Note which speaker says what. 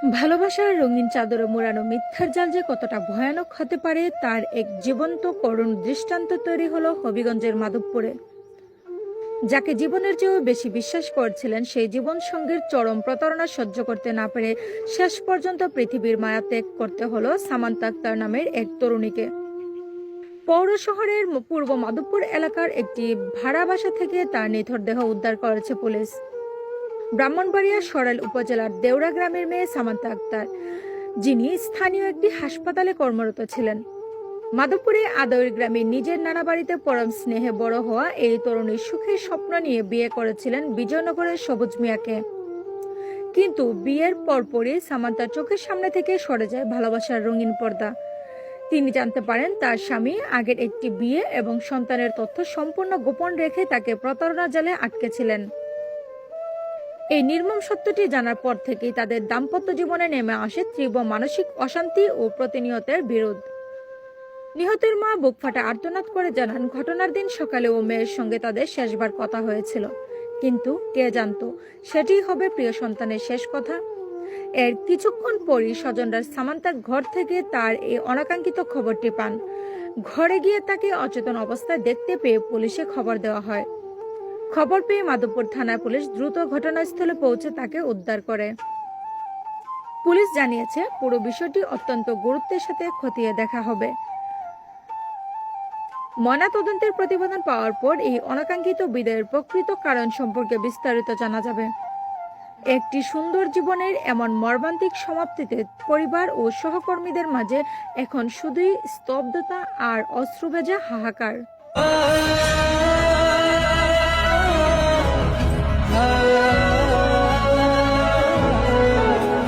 Speaker 1: ভালোবাসার রঙিন চাদরে মোড়ানো মিথ্যার জাল যে কতটা ভয়ানক হতে পারে তার এক জীবন্ত করুণ দৃষ্টান্ত তৈরি হলো হবিগঞ্জের মাধবপুরে। যাকে জীবনের চেয়েও বেশি বিশ্বাস করছিলেন সেই জীবন সঙ্গীর চরম প্রতারণা সহ্য করতে না পেরে শেষ পর্যন্ত পৃথিবীর মায়া ত্যাগ করতে হলো সামান্তা আক্তার নামের এক তরুণীকে। পৌর শহরের পূর্ব মাধবপুর এলাকার একটি ভাড়া বাসা থেকে তার নিথর দেহ উদ্ধার করেছে পুলিশ। ব্রাহ্মণবাড়িয়া সরাইল উপজেলার দেউরা গ্রামের মেয়ে সামান্তা আক্তার, যিনি স্থানীয় একটি হাসপাতালে কর্মরত ছিলেন। মাধবপুরে আদৈর গ্রামে নিজের নানা বাড়িতে পরম স্নেহে বড় হওয়া এই তরুণীর সুখের স্বপ্ন নিয়ে বিয়ে করেছিলেন বিজয়নগরের সবুজ মিয়াকে। কিন্তু বিয়ের পরপরই সামান্তার চোখের সামনে থেকে সরে যায় ভালোবাসার রঙিন পর্দা। তিনি জানতে পারেন তার স্বামী আগের একটি বিয়ে এবং সন্তানের তথ্য সম্পূর্ণ গোপন রেখে তাকে প্রতারণা জালে আটকেছিলেন। এই নির্মম সত্যটি জানার পর থেকেই তাদের দাম্পত্য জীবনে নেমে আসে তীব্র মানসিক অশান্তি ও প্রতিনিয়তের বিরোধ। নিহতের মা বুকফাটা আর্তনাদ করে জানান, ঘটনার দিন সকালে ও মেয়ের সঙ্গে তাদের শেষবার কথা হয়েছিল, কিন্তু কে জানতো সেটি হবে প্রিয় সন্তানের শেষ কথা। এর কিছুক্ষণ পরই স্বজনরা সামান্তার ঘর থেকে তার এই অনাকাঙ্ক্ষিত খবরটি পান। ঘরে গিয়ে তাকে অচেতন অবস্থায় দেখতে পেয়ে পুলিশে খবর দেওয়া হয়। খবর পেয়ে মাধবপুর থানার পুলিশ দ্রুত ঘটনাস্থলে পৌঁছে তাকে উদ্ধার করে। পুলিশ জানিয়েছে পুরো বিষয়টি অত্যন্ত গুরুত্বের সাথে খতিয়ে দেখা হবে। ময়নাতদন্তের প্রতিবেদন পাওয়ার পর এই অনাকাঙ্ক্ষিত বিদায়ের প্রকৃত কারণ সম্পর্কে বিস্তারিত জানা যাবে। একটি সুন্দর জীবনের এমন মর্মান্তিক সমাপ্তিতে পরিবার ও সহকর্মীদের মাঝে এখন শুধুই স্তব্ধতা আর অশ্রুভেজা হাহাকার।